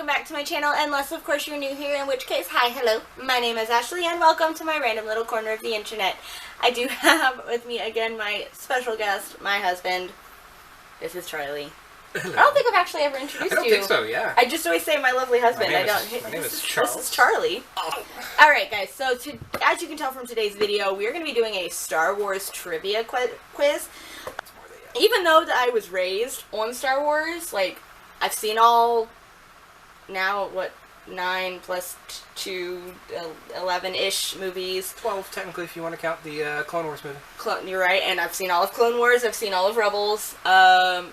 welcome back to my channel, unless of course you're new here, in which case, hi, hello, my name is Ashley, and welcome to my random little corner of the internet. I do have with me again my special guest, my husband. This is Charlie. Hello. I don't think I've actually ever introduced you. I don't think so, yeah. I just always say my lovely husband. My name is Charles. This is Charlie. Oh. Alright guys, so as you can tell from today's video, we are going to be doing a Star Wars trivia quiz. Even though that I was raised on Star Wars, like, I've seen all, now, what, 9 plus 2, 11-ish movies. 12, technically, if you want to count the Clone Wars movie. You're right, and I've seen all of Clone Wars, I've seen all of Rebels. I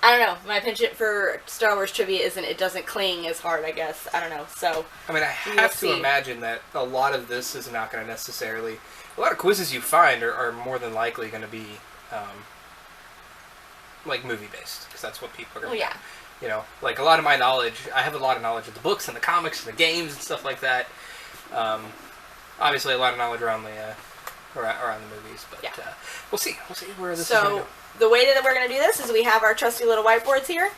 don't know, my penchant for Star Wars trivia it doesn't cling as hard, I guess. I don't know, so. I mean, I have to imagine that a lot of this is not going to necessarily, a lot of quizzes you find are more than likely going to be, like, movie-based, because that's what people are going to yeah. You know, like, a lot of my knowledge, I have a lot of knowledge of the books and the comics and the games and stuff like that. Obviously, a lot of knowledge around the movies, but yeah. We'll see where this is going to go. The way that we're going to do this is we have our trusty little whiteboards here.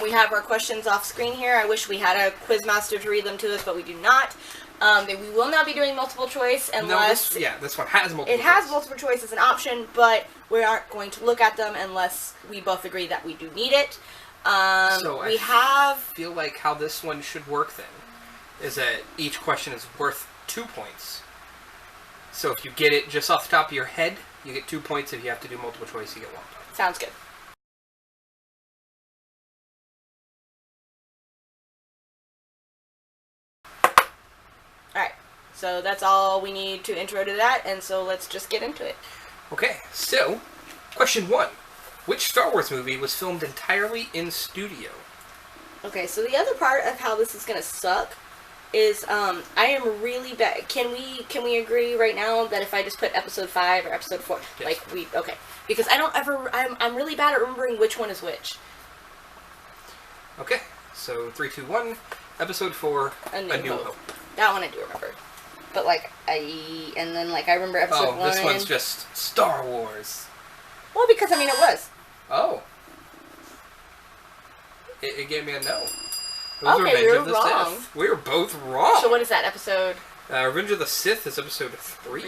We have our questions off screen here. I wish we had a quizmaster to read them to us, but we do not. We will not be doing multiple choice unless... No, this one has multiple choice. It has multiple choice as an option, but we aren't going to look at them unless we both agree that we do need it. I feel like how this one should work then is that each question is worth 2 points. So if you get it just off the top of your head, you get 2 points. If you have to do multiple choice, you get 1 point. Sounds good. Alright, so that's all we need to intro to that, and so let's just get into it. Okay, so, question 1. Which Star Wars movie was filmed entirely in studio? Okay, so the other part of how this is going to suck is, I am really bad. Can we agree right now that if I just put episode 5 or episode 4, yes. Okay. Because I'm really bad at remembering which one is which. Okay, so 3, 2, 1, episode 4, A New Hope. That one I do remember. But, I remember episode 1. Oh, this one's just Star Wars. Well, because, I mean, it was. Oh. It gave me a no. It Okay, was Revenge we were of the wrong. Sith. We were both wrong. So what is that episode? Revenge of the Sith is episode 3.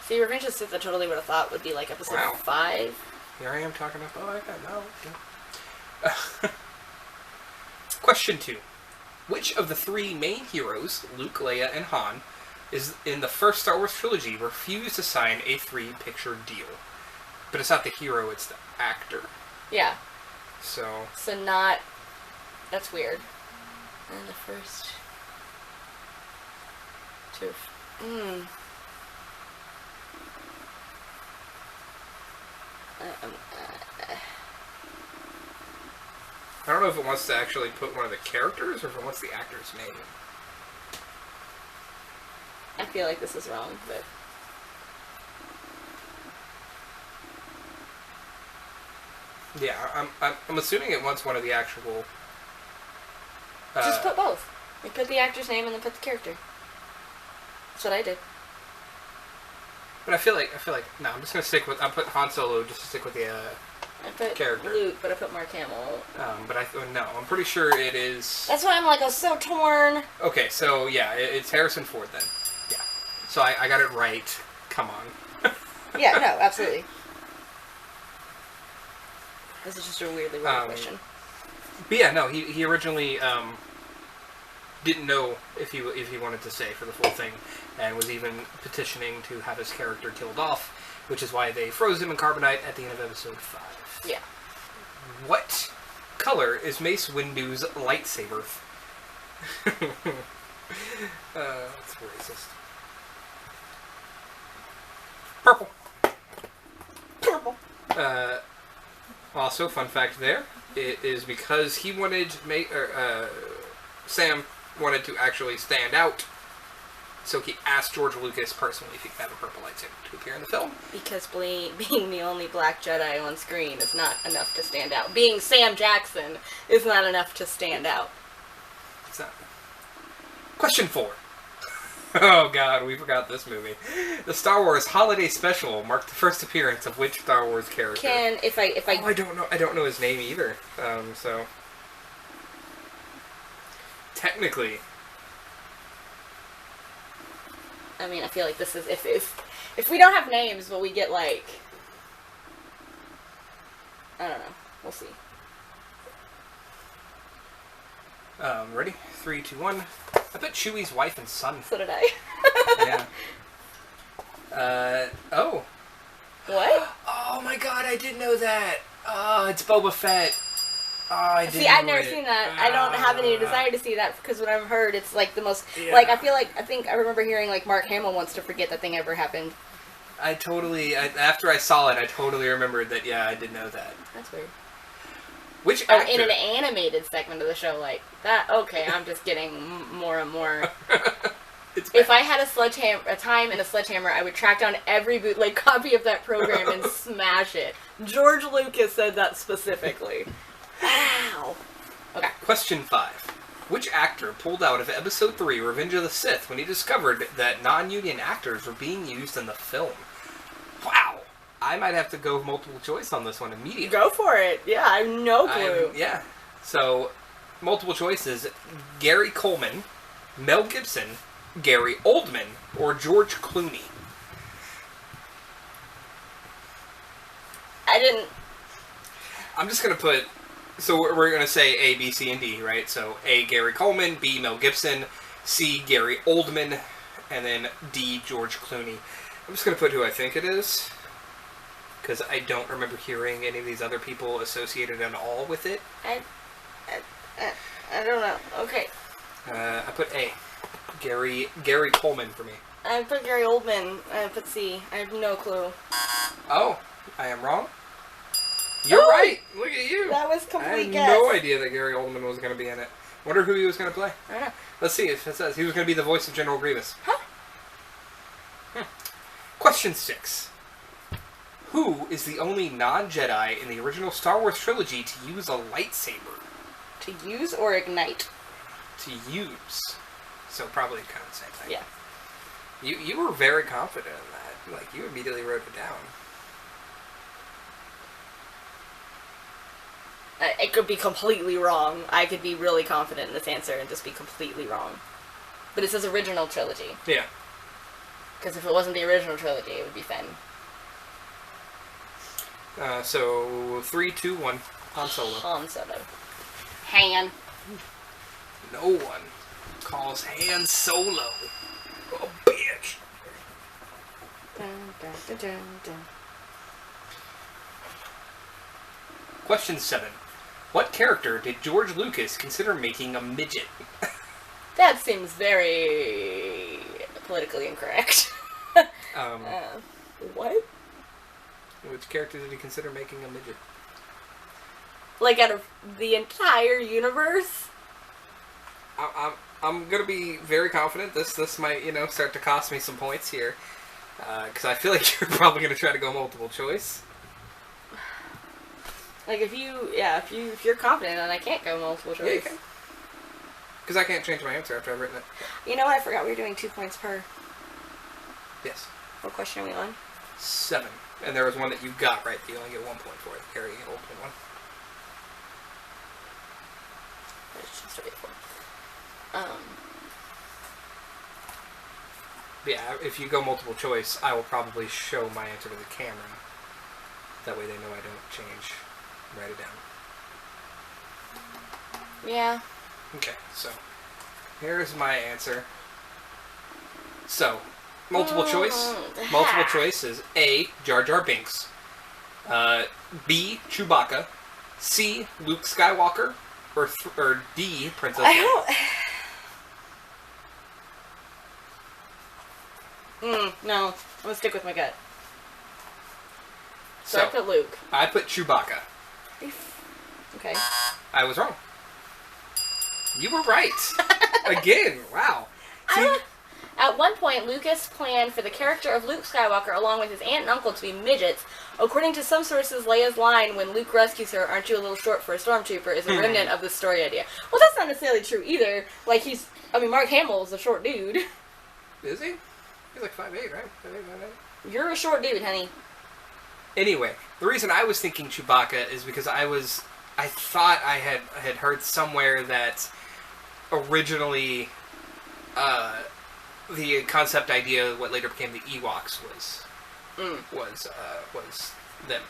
See, Revenge of the Sith I totally would have thought would be like episode 5. Here I am talking about, I got no. Question 2. Which of the 3 main heroes, Luke, Leia, and Han, is in the first Star Wars trilogy refused to sign a 3-picture deal? But it's not the hero, it's the actor. Yeah. So not... That's weird. And the first... 2... I don't know if it wants to actually put one of the characters or if it wants the actor's name. I feel like this is wrong, but... Yeah, I'm assuming it wants one of the actual... just put both. You put the actor's name and then put the character. That's what I did. But I feel like no, I'm just gonna stick with. I put Han Solo just to stick with the I put character. Luke, but I put Mark Hamill. But no, I'm pretty sure it is. That's why I'm like, I was so torn. Okay, so yeah, it's Harrison Ford then. Yeah. So I got it right. Come on. Yeah, no, absolutely. This is just a weirdly weird question. But yeah, no, he originally didn't know if he wanted to stay for the full thing, and was even petitioning to have his character killed off, which is why they froze him in carbonite at the end of episode 5. Yeah. What color is Mace Windu's lightsaber? That's racist. Purple. Purple. Also, fun fact there, it is because he wanted Sam wanted to actually stand out, so he asked George Lucas personally if he could have a purple lightsaber to appear in the film. Because being the only black Jedi on screen is not enough to stand out. Being Sam Jackson is not enough to stand out. It's not. Question 4. Oh god, we forgot this movie. The Star Wars Holiday Special marked the first appearance of which Star Wars character? If I Oh, I don't know his name either. So technically, I mean, I feel like this is if we don't have names, but we get like, I don't know. We'll see. Ready? 3, 2, 1. I bet Chewie's wife and son. So did I. Yeah. Oh. What? Oh my god, I didn't know that. Oh, it's Boba Fett. Oh, I didn't See, I've know never it. seen that. I don't have any desire to see that because when I've heard, it's like the most. Yeah. Like, I think I remember hearing like Mark Hamill wants to forget that thing ever happened. After I saw it, I totally remembered that, yeah, I did know that. That's weird. Which Oh, actor? in an animated segment of the show, like that. Okay, I'm just getting more and more. It's If bad. I had a time and a sledgehammer, I would track down every bootleg copy of that program and smash it. George Lucas said that specifically. Ow. Okay. Question 5. Which actor pulled out of Episode 3, Revenge of the Sith, when he discovered that non-union actors were being used in the film? Wow. I might have to go multiple choice on this one immediately. Go for it. Yeah, I have no clue. Yeah. So, multiple choices: Gary Coleman, Mel Gibson, Gary Oldman, or George Clooney. I didn't. I'm just gonna put. So we're gonna say A, B, C, and D, right? So A, Gary Coleman; B, Mel Gibson; C, Gary Oldman; and then D, George Clooney. I'm just gonna put who I think it is, because I don't remember hearing any of these other people associated at all with it. I don't know. Okay. I put A, Gary Coleman for me. I put Gary Oldman. I put C. I have no clue. Oh, I am wrong. You're Oh! right. Look at you. That was I complete had guess. no idea that Gary Oldman was going to be in it. Wonder who he was going to play. I don't know. Let's see if it says he was going to be the voice of General Grievous. Huh? Question 6. Who is the only non-Jedi in the original Star Wars trilogy to use a lightsaber? To use or ignite? To use. So probably kind of the same thing. Yeah. You were very confident in that. Like, you immediately wrote it down. It could be completely wrong. I could be really confident in this answer and just be completely wrong. But it says original trilogy. Yeah. Because if it wasn't the original trilogy, it would be Finn. So 3, 2, 1. Han Solo. Han Solo. Han. No one calls Han Solo a bitch. Dun, dun, dun, dun, dun. Question 7. What character did George Lucas consider making a midget? That seems very politically incorrect. What? Which character did he consider making a midget? Like out of the entire universe? I'm gonna be very confident this might start to cost me some points here, because I feel like you're probably gonna try to go multiple choice. Like if you're confident, then I can't go multiple choice. Yeah, you can. Because I can't change my answer after I've written it. You know what? I forgot we were doing 2 points per. Yes. What question are we on? 7. And there was one that you got right that you only get 1 point for it. Gary Oldman one. It's just a bit for. Yeah, if you go multiple choice, I will probably show my answer to the camera. That way they know I don't change. Write it down. Yeah. Okay, so here's my answer. So, multiple choice. Multiple choice is A, Jar Jar Binks. B, Chewbacca. C, Luke Skywalker. Or D, Princess Leia. No. I'm gonna stick with my gut. So So, I put Luke. I put Chewbacca. Okay. I was wrong. You were right. Again, wow. See, At one point, Lucas planned for the character of Luke Skywalker along with his aunt and uncle to be midgets. According to some sources, Leia's line when Luke rescues her, "Aren't you a little short for a stormtrooper?" is a remnant of the story idea. Well, that's not necessarily true either. Like, Mark Hamill's a short dude. Is he? He's like 5'8", right? 5'8". You're a short dude, honey. Anyway, the reason I was thinking Chewbacca is because I thought I had heard somewhere that originally the concept idea, what later became the Ewoks, was them.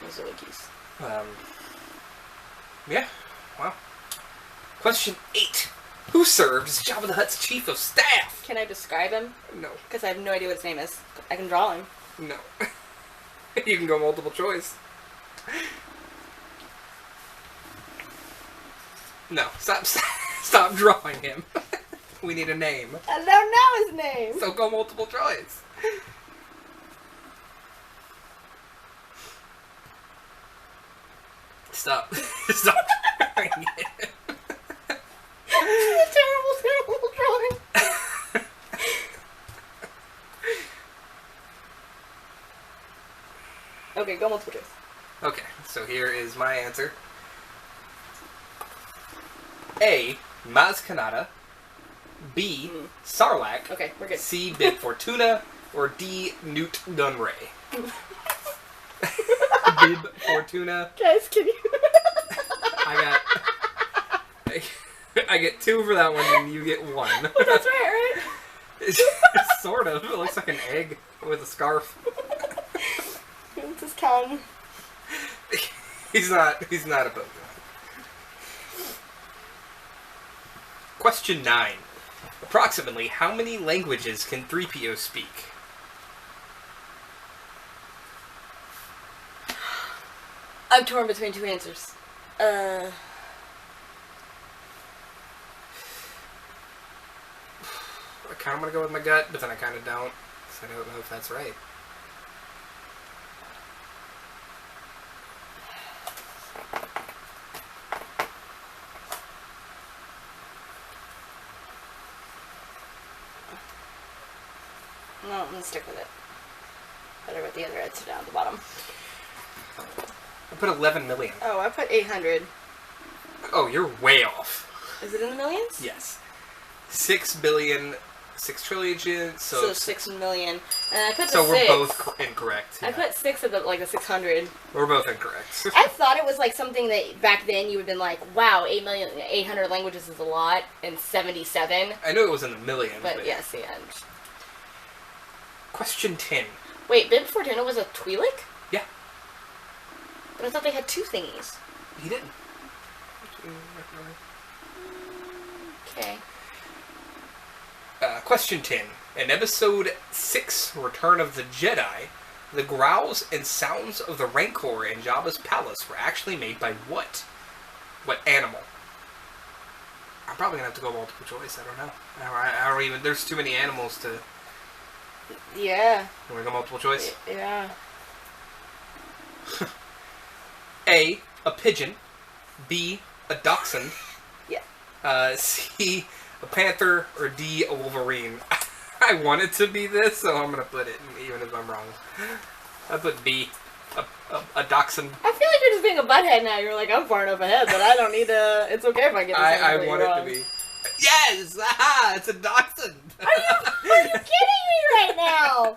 Those are Wookiees. Yeah. Wow. Question 8. Who served as Jabba the Hutt's chief of staff? Can I describe him? No. Because I have no idea what his name is. I can draw him. No. You can go multiple choice. No. Stop drawing him. We need a name. I don't know his name. So go multiple choice. Stop. Stop drawing it. This is a terrible drawing. Okay, go multiple choice. Okay, so here is my answer. A. Maz Kanata. B. Sarlacc. Okay, we're good. C. Bib Fortuna. Or D. Newt Gunray. Bib Fortuna. Guys, can you... I get 2 for that one, and you get 1. Well, that's right, right? It's sort of. It looks like an egg with a scarf. It's his tongue. He's not a Pokemon. Question 9. Approximately how many languages can 3PO speak? I'm torn between 2 answers. I kind of want to go with my gut, but then I kind of don't, because I don't know if that's right. No, I'm gonna stick with it. Better with the other answer down at the bottom. I put 11 million. Oh, I put 800. Oh, you're way off. Is it in the millions? Yes. 6 billion, 6 trillion, So 6 million. And I put the so 6. we're both incorrect. I put 6 of the 600. We're both incorrect. I thought it was like something that back then you would have been like, wow, 800 languages is a lot, and 77. I knew it was in the millions. But yes, yeah. Question 10. Wait, Bib Fortuna was a Twi'lek? Yeah. But I thought they had 2 thingies. He didn't. Okay. Question 10. In episode 6, Return of the Jedi, the growls and sounds of the Rancor in Jabba's palace were actually made by what? What animal? I'm probably going to have to go multiple choice. I don't know. I don't even... There's too many animals to... Yeah. You want to go multiple choice? Yeah. A. A pigeon. B. A dachshund. Yeah. C. A panther. Or D. A wolverine. I want it to be this, so I'm going to put it, even if I'm wrong. I put B. A dachshund. I feel like you're just being a butthead now. You're like, I'm far enough ahead, but I don't need to... It's okay if I get this I want wrong. it to be. Yes! Aha! It's a dachshund! Are you freaking kidding me right now?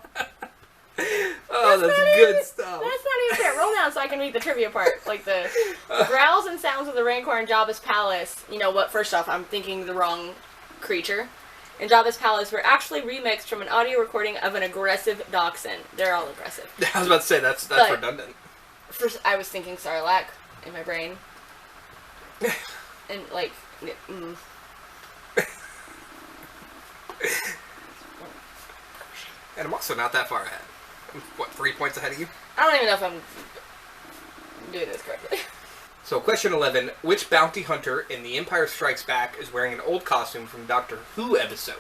Oh, that's good stuff. That's not even fair. Roll down so I can read the trivia part. Like the growls and sounds of the Rancor in Jabba's palace. You know what? First off, I'm thinking the wrong creature. In Jabba's palace were actually remixed from an audio recording of an aggressive dachshund. They're all aggressive. I was about to say, that's redundant. First, I was thinking Sarlacc in my brain. And, like... And I'm also not that far ahead. I'm, what, 3 points ahead of you? I don't even know if I'm doing this correctly. So, question 11. Which bounty hunter in The Empire Strikes Back is wearing an old costume from Doctor Who episode?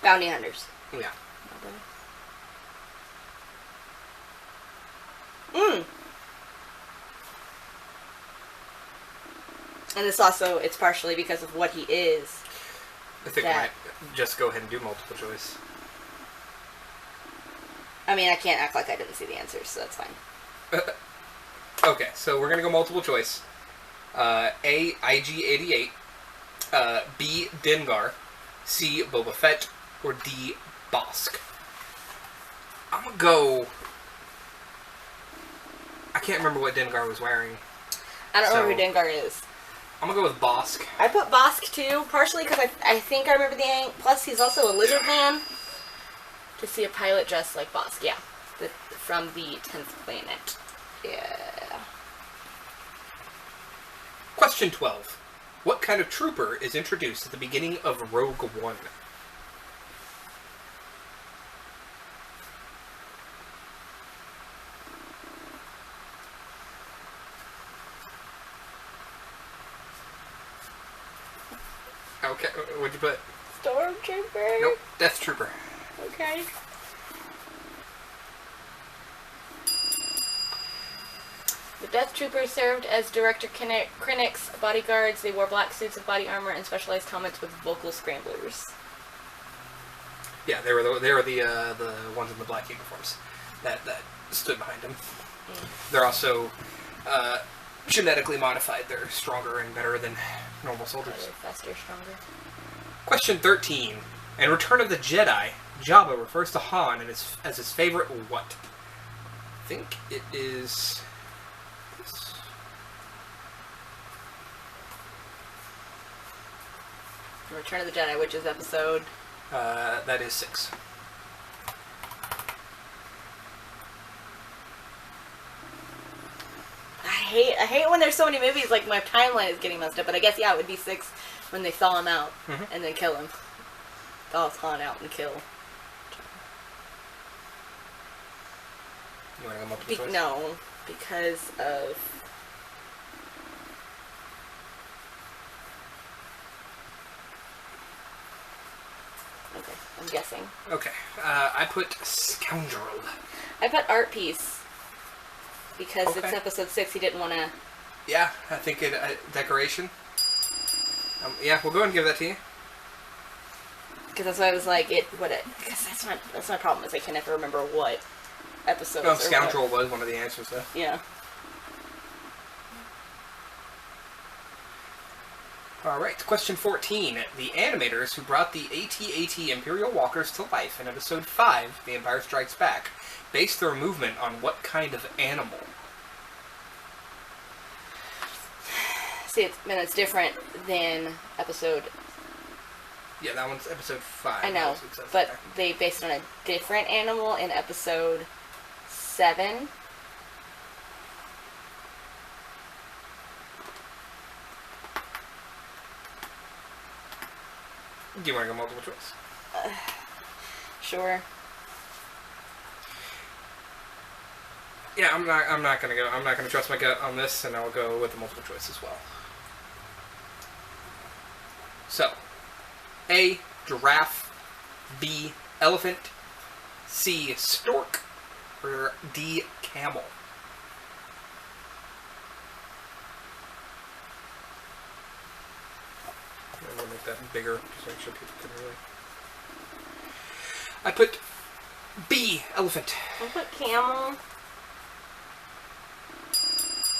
Bounty hunters. Yeah. And it's also, it's partially because of what he is. I think we might just go ahead and do multiple choice. I mean, I can't act like I didn't see the answers, so that's fine. Okay, so we're going to go multiple choice. A. IG-88, B. Dengar, C. Boba Fett, or D. Bosk. I'm gonna go... I can't remember what Dengar was wearing. I don't know who Dengar is. I'm gonna go with Bosk. I put Bosk too, partially because I think I remember the name. Plus, he's also a lizard man. To see a pilot dressed like Bosk, yeah. From the 10th planet. Yeah. Question 12. What kind of trooper is introduced at the beginning of Rogue One? Okay, what'd you put? Stormtrooper? Nope, Death Trooper. Okay. The Death Troopers served as Director Krennic's bodyguards. They wore black suits with body armor and specialized helmets with vocal scramblers. Yeah, they were the ones in the black uniforms that stood behind him. Mm. They're also genetically modified. They're stronger and better than normal soldiers. Faster, stronger. Question 13. In Return of the Jedi, Jabba refers to Han as his favorite what? I think it is... this. Return of the Jedi, which is episode... that is 6. I hate when there's so many movies, like my timeline is getting messed up, but I guess, yeah, it would be 6 when they thaw him out and then kill him. Thaw Han out and kill. You want to go multiple choice? No, because of... Okay, I'm guessing. Okay, I put Scoundrel. I put Art Piece. Because it's episode 6, he didn't want to... Yeah, I think it decoration. Yeah, we'll go ahead and give that to you. Because that's why I was like, because that's my problem, is I can never remember what episode. No, Scoundrel was one of the answers, though. Yeah. Alright, question 14. The animators who brought the AT-AT Imperial Walkers to life in episode 5, The Empire Strikes Back, based their movement on what kind of animal? See, it's different than episode... Yeah, that one's episode 5. I know, but they based on a different animal in episode 7. Do you want to go multiple choice? Sure. Yeah, I'm not gonna trust my gut on this, and I'll go with the multiple choice as well. So, A, giraffe, B, elephant, C, stork, or D, camel. I'm gonna make that bigger, just to make sure people can really... I put B, elephant. I put camel.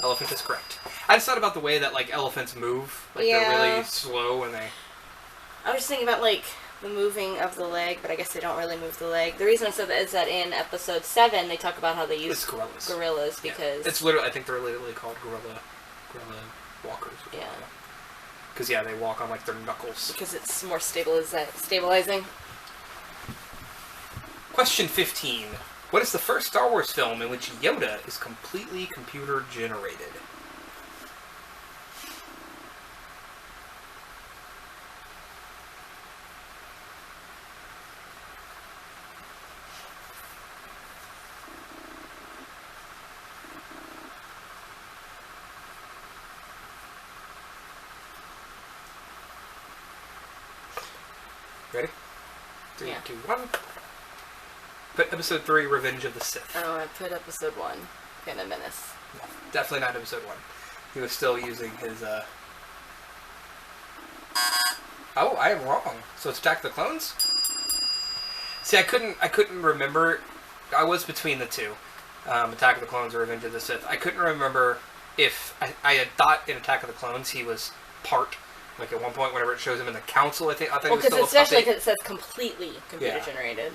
Elephant is correct. I just thought about the way that, like, elephants move. Like, they're really slow when they... I was just thinking about, like, the moving of the leg, but I guess they don't really move the leg. The reason I said that is that in episode 7, they talk about how they use gorillas because... Yeah. It's literally, I think they're literally called gorilla walkers. Yeah. Because, yeah, they walk on, like, their knuckles. Because it's more stabilizing. Question 15. What is the first Star Wars film in which Yoda is completely computer-generated? Ready? 3, 2, 1. Put episode 3, Revenge of the Sith. Oh, I put episode 1, Phantom Menace. No, definitely not episode 1. He was still using his, Oh, I am wrong. So it's Attack of the Clones? See, I couldn't remember. I was between the two. Attack of the Clones or Revenge of the Sith. I couldn't remember if I had thought in Attack of the Clones he was part. Like at one point, whenever it shows him in the council, I thought he was still a puppet. Especially because it says completely computer generated.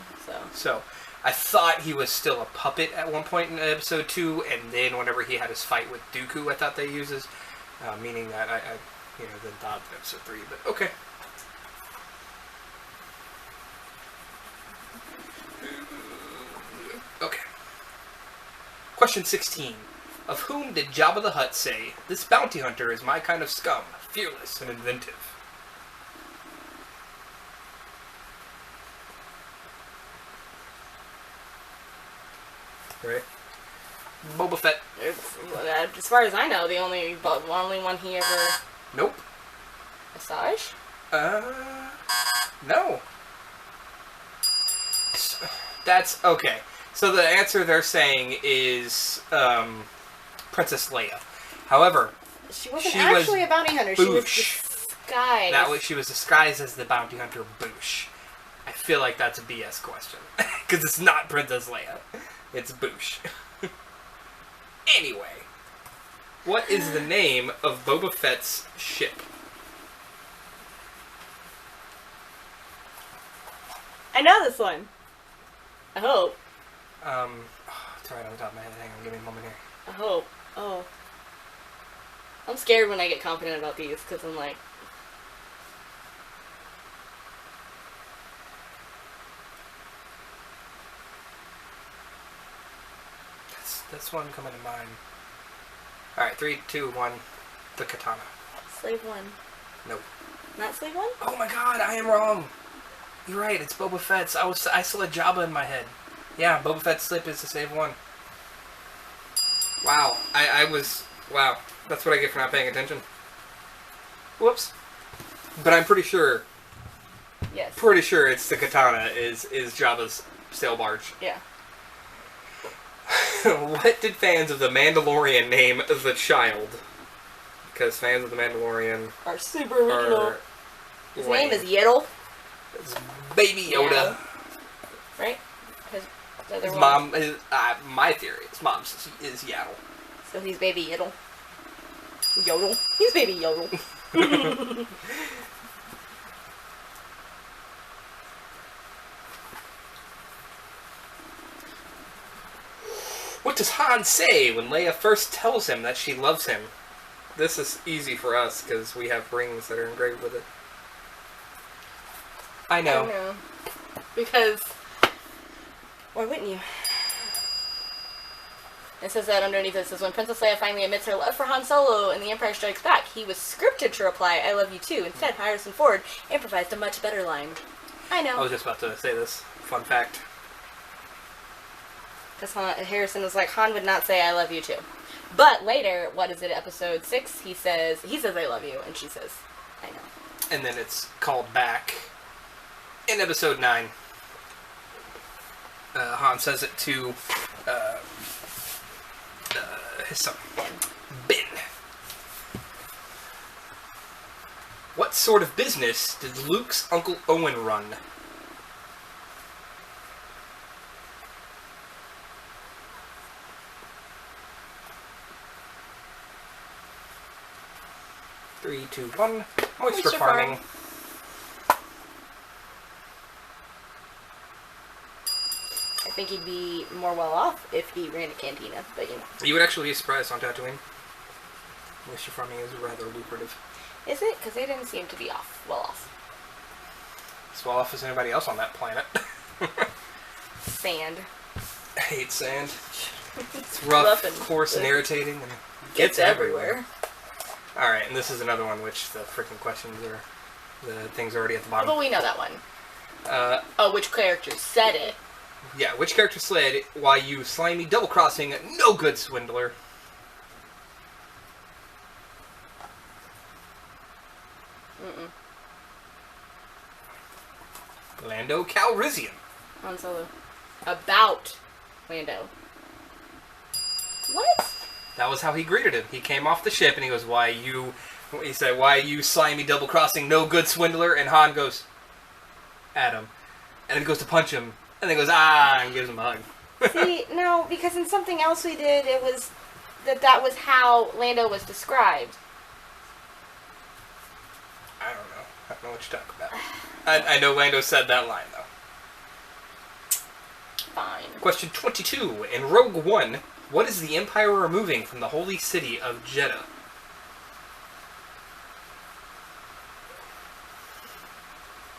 So I thought he was still a puppet at one point in episode 2, and then whenever he had his fight with Dooku, I thought they used his, meaning that I then thought of episode 3. But okay. Okay. Question 16. Of whom did Jabba the Hutt say, "This bounty hunter is my kind of scum, fearless and inventive"? Right? Boba Fett. As far as I know, the only one he ever... Nope. Asajj? No. That's okay. So the answer they're saying is Princess Leia. However, she wasn't actually a bounty hunter. She was disguised. She was disguised as the bounty hunter Boosh. I feel like that's a BS question because it's not Princess Leia. It's Boosh. Anyway, what is the name of Boba Fett's ship? I know this one. I hope. It's right on the top of my head. Hang on, give me a moment here. I hope. Oh. I'm scared when I get confident about these, because I'm like... That's one coming to mind. Alright, 3, 2, 1. The katana. Slave 1. Nope. Not Slave 1? Oh my god, I am wrong. You're right, it's Boba Fett's. I still had Jabba in my head. Yeah, Boba Fett's slip is the Slave 1. Wow, wow, that's what I get for not paying attention. Whoops. But I'm pretty sure. Yes. Pretty sure it's the katana is Jabba's sail barge. Yeah. What did fans of The Mandalorian name the child? Because fans of The Mandalorian are super original. His name is Yiddle. It's Baby Yoda. Yeah. Right? His mom, my theory, his mom is Yaddle. So he's Baby Yiddle. Yodel. He's Baby Yodel. What does Han say when Leia first tells him that she loves him? This is easy for us because we have rings that are engraved with it. I know. I know. Because... Why wouldn't you? It says that underneath it says, when Princess Leia finally admits her love for Han Solo in The Empire Strikes Back, he was scripted to reply, "I love you too." Instead, Harrison Ford improvised a much better line. I know. I was just about to say this. Fun fact. Because Harrison was like, Han would not say, "I love you too." But later, what is it, episode 6? He says, "I love you," and she says, "I know." And then it's called back in episode 9. Han says it to his son, Ben. What sort of business did Luke's Uncle Owen run? Three, 2, 1. Oyster farming. I think he'd be more well off if he ran a cantina, but you know. You would actually be surprised on Tatooine. Oyster farming is rather lucrative. Is it? Because they didn't seem to be well off. As well off as anybody else on that planet. Sand. I hate sand. It's rough, coarse, and irritating, and gets everywhere. Alright, and this is another one which the freaking questions are... The thing's already at the bottom. But we know that one. Which character said it? Yeah, which character said, "Why you slimy double-crossing, no good swindler"? Lando Calrissian. Han Solo. About Lando. What? That was how he greeted him. He came off the ship and he goes, he said, "Why you slimy double-crossing, no good swindler?" And Han goes, "Adam." And then he goes to punch him. And then goes, and gives him a hug. See, no, because in something else we did, it was that was how Lando was described. I don't know. I don't know what you're talking about. I know Lando said that line, though. Fine. Question 22. In Rogue One, what is the Empire removing from the holy city of Jeddah?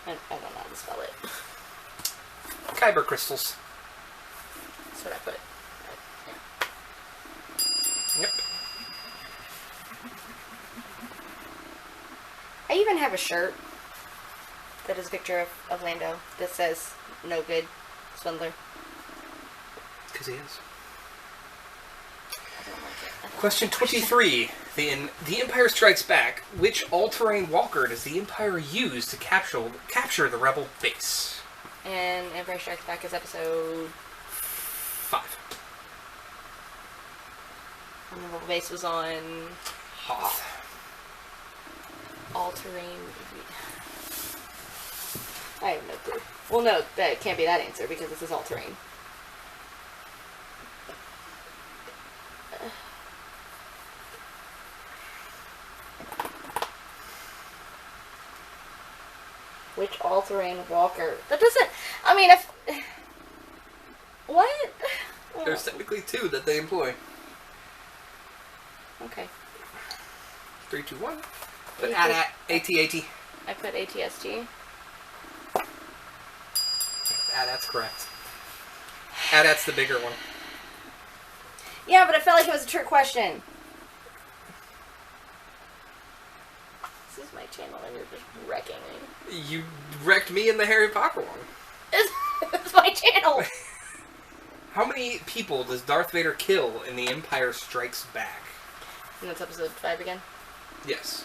I don't know how to spell it. Kyber crystals. That's what I put. Yeah. Yep. I even have a shirt that is a picture of Lando that says, "No good, swindler." Because he is. I don't like it. Question 23. The Empire Strikes Back, which all-terrain walker does the Empire use to capture the Rebel base? And Empire Strikes Back is episode 5. And the Rebel base was on Hoth. all-terrain. I have no clue. Well, no, that can't be that answer because this is all-terrain. Which all-terrain walker? That doesn't... I mean, if... What? There's technically 2 that they employ. Okay. 3, 2, 1. But Yeah. AT-AT. I put ATST. That's correct. That's the bigger one. Yeah, but I felt like it was a trick question. This is my channel and you're just wrecking me. You wrecked me in the Harry Potter one. It's my channel! How many people does Darth Vader kill in The Empire Strikes Back? And that's episode 5 again? Yes.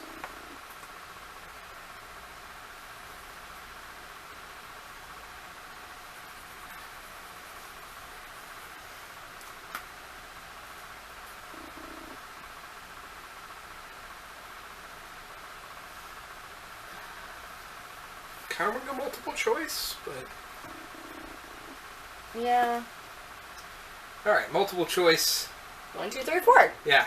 Kind of a multiple choice, but... Yeah. Alright, multiple choice. 1, 2, 3, 4. Yeah.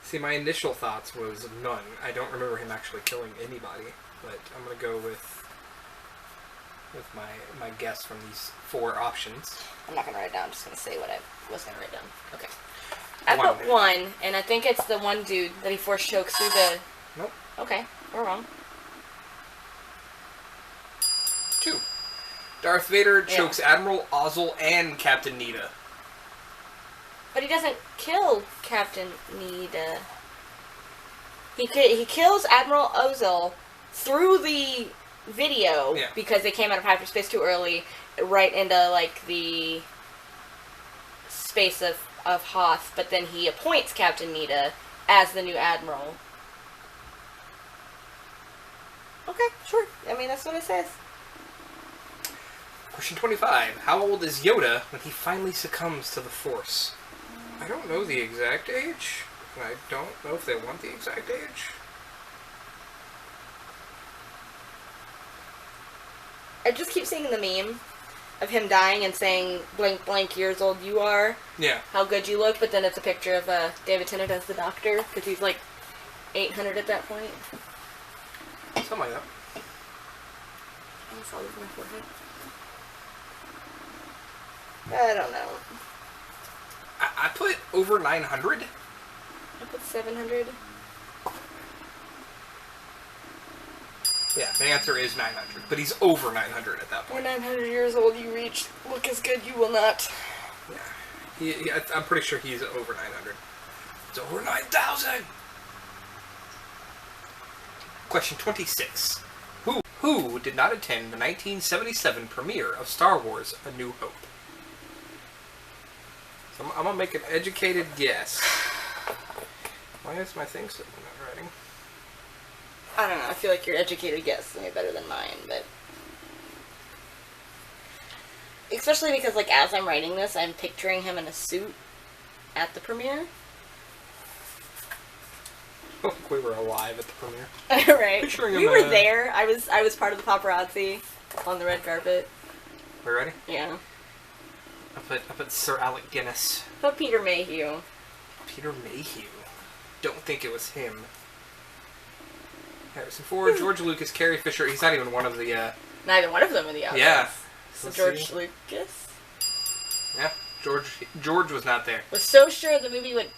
See, my initial thoughts was none. I don't remember him actually killing anybody, but I'm going to go with my guess from these 4 options. I'm not going to write it down. I'm just going to say what I was going to write down. Okay. I One. put 1, and I think it's the one dude that he force chokes through the... Nope. Okay, we're wrong. 2. Darth Vader chokes Admiral Ozzel and Captain Needa. But he doesn't kill Captain Needa. He kills Admiral Ozzel through the video because they came out of hyperspace too early, right into like the space of Hoth. But then he appoints Captain Needa as the new admiral. Okay, sure. I mean, that's what it says. Question 25. How old is Yoda when he finally succumbs to the Force? I don't know the exact age, and I don't know if they want the exact age. I just keep seeing the meme of him dying and saying, blank, blank years old you are. Yeah. How good you look, but then it's a picture of David Tennant as the doctor, because he's like 800 at that point. Something like that. It's all over my forehead. I don't know. I put over 900. I put 700. Yeah, the answer is 900, but he's over 900 at that When point. 900 years old you reach, look as good you will not. Yeah. I'm pretty sure he's over 900. It's over 9,000! Question 26. Who did not attend the 1977 premiere of Star Wars A New Hope? So I'm going to make an educated guess. Why is my thing still not writing? I don't know, I feel like your educated guess is better than mine, but... Especially because, like, as I'm writing this, I'm picturing him in a suit at the premiere. I don't think we were alive at the premiere. Right. Picturing We him, were there. I was part of the paparazzi on the red carpet. We ready? Yeah. I put Sir Alec Guinness. But Peter Mayhew. Peter Mayhew. Don't think it was him. Harrison Ford, George Lucas, Carrie Fisher. He's not even one of the. Neither one of them in the audience. Yeah. So George Lucas. Yeah, George was not there. Was so sure the movie would.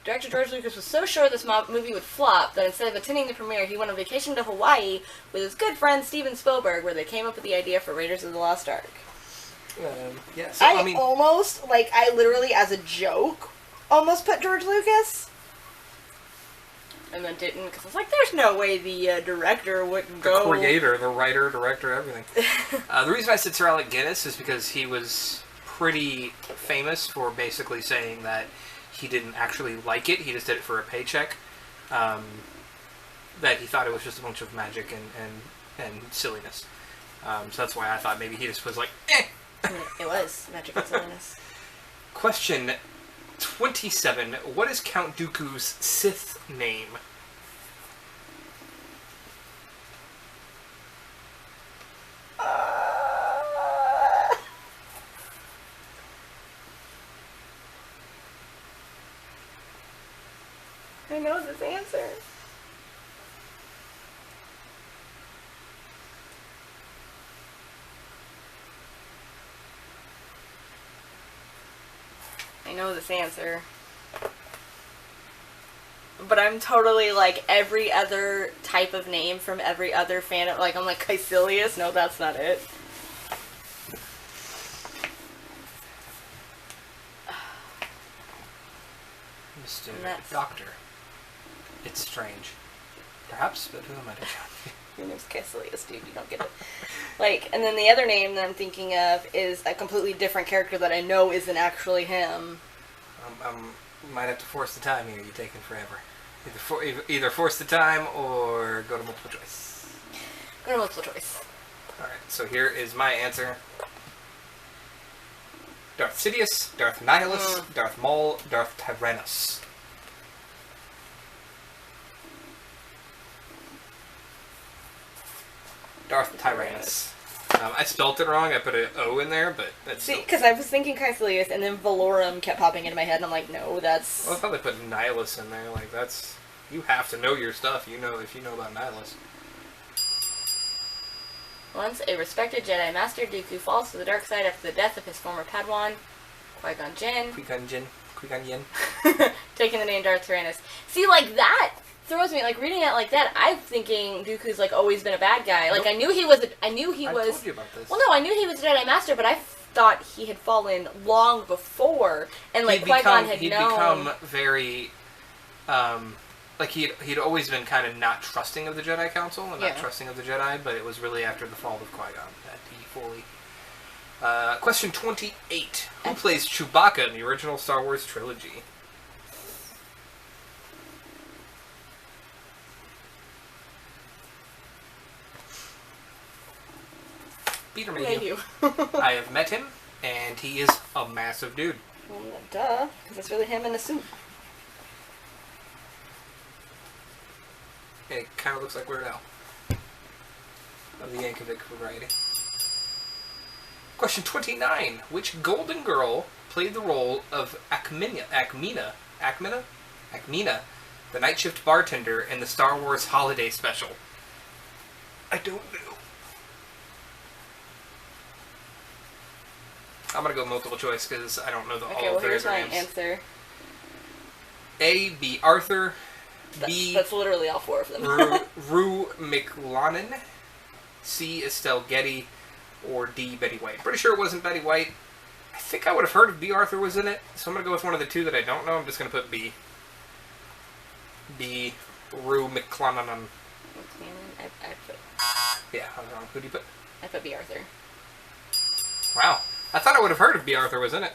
Director George Lucas was so sure this movie would flop that instead of attending the premiere, he went on vacation to Hawaii with his good friend Steven Spielberg, where they came up with the idea for Raiders of the Lost Ark. Yeah, so, I almost, I literally, as a joke, almost put George Lucas. And then didn't, because I was like, there's no way the director wouldn't go. The creator, the writer, director, everything. The reason I said Sir Alec Guinness is because he was pretty famous for basically saying that he didn't actually like it, he just did it for a paycheck. That he thought it was just a bunch of magic and silliness. So that's why I thought maybe he just was like, eh. It was magic and silliness. Question 27. What is Count Dooku's Sith name? I know this answer. I know this answer. But I'm totally like every other type of name from every other fan. I'm like Caecilius. No, that's not it. Mr. Doctor. It's strange. Perhaps, but who am I to judge? Your name's Caecilius, dude. You don't get it. And then the other name that I'm thinking of is a completely different character that I know isn't actually him. Might have to force the time here. You're taking forever. Either force the time or go to multiple choice. Go to multiple choice. Alright, so here is my answer. Darth Sidious, Darth Nihilus, Darth Maul, Darth Tyrannus. Darth Tyrannus. I spelt it wrong. I put an O in there, but that's... See, because I was thinking Caecilius, and then Valorum kept popping into my head, and I'm like, no, that's... Well, I thought they put Nihilus in there. Like, that's... You have to know your stuff. If you know about Nihilus. Once a respected Jedi Master, Dooku falls to the dark side after the death of his former Padawan, Qui-Gon Jinn, taking the name Darth Tyrannus. See, that throws me, reading it like that, I'm thinking Dooku's, always been a bad guy. Nope. I knew he was... I told you about this. Well, no, I knew he was a Jedi Master, but I thought he had fallen long before, and, Qui-Gon had known... He'd become very... he'd always been kind of not trusting of the Jedi Council and not trusting of the Jedi, but it was really after the fall of Qui-Gon that he fully... question 28. Who plays Chewbacca in the original Star Wars trilogy? Peter Mayhew. I have met him, and he is a massive dude. Well, duh, because it's really him in a suit. And it kind of looks like Weird Al. Of the Yankovic variety. Question 29. Which Golden Girl played the role of Akmina, the night shift bartender in the Star Wars Holiday Special? I don't know. I'm going to go multiple choice because I don't know all of their names. Okay, well, here's my answer. A, B. Arthur. B. That's literally all four of them. Rue McLennan. C. Estelle Getty. Or D. Betty White. Pretty sure it wasn't Betty White. I think I would have heard if B. Arthur was in it, so I'm going to go with one of the two that I don't know. I'm just going to put B. B. Rue McLennan. I put... Yeah, I was wrong. Who did you put? I put B. Arthur. Wow. I thought I would have heard if B. Arthur was in it.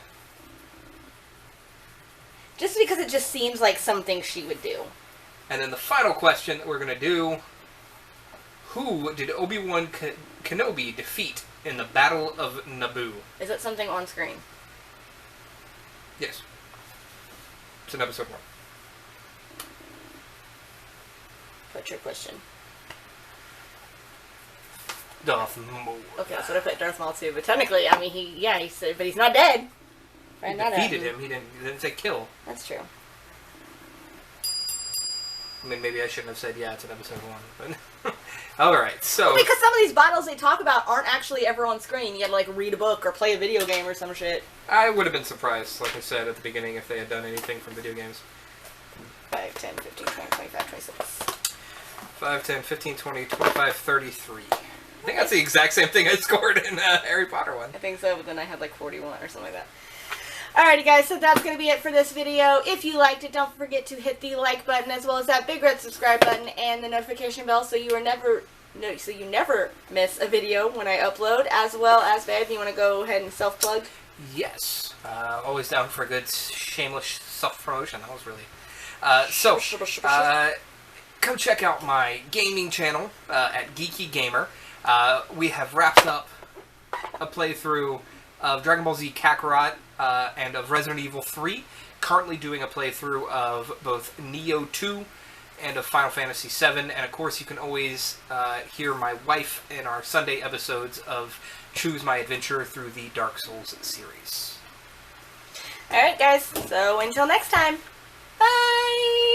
Just because it just seems like something she would do. And then the final question that we're going to do. Who did Obi-Wan Kenobi defeat in the Battle of Naboo? Is it something on screen? Yes. It's in episode 1. What's your question? Darth Maul. Okay, that's what I put Darth Maul too. But technically, I mean, he said, but he's not dead. He defeated him. He didn't say kill. That's true. I mean, maybe I shouldn't have said yeah. It's in episode 1, but all right. So well, because some of these battles they talk about aren't actually ever on screen. You had to like read a book or play a video game or some shit. I would have been surprised, like I said at the beginning, if they had done anything from video games. 5, 10, 15, 20, 25, 26. 5, 10, 15, 20, 25, 33. I think that's the exact same thing I scored in Harry Potter one. I think so, but then I had like 41 or something like that. Alrighty guys, so that's going to be it for this video. If you liked it, don't forget to hit the like button as well as that big red subscribe button and the notification bell so you never miss a video when I upload. As well as, babe, you want to go ahead and self-plug? Yes. Always down for a good shameless self-promotion. That was really... come check out my gaming channel at Geeky Gamer. We have wrapped up a playthrough of Dragon Ball Z Kakarot and of Resident Evil 3. Currently doing a playthrough of both Neo 2 and of Final Fantasy 7. And of course you can always hear my wife in our Sunday episodes of Choose My Adventure through the Dark Souls series. Alright guys, so until next time, bye!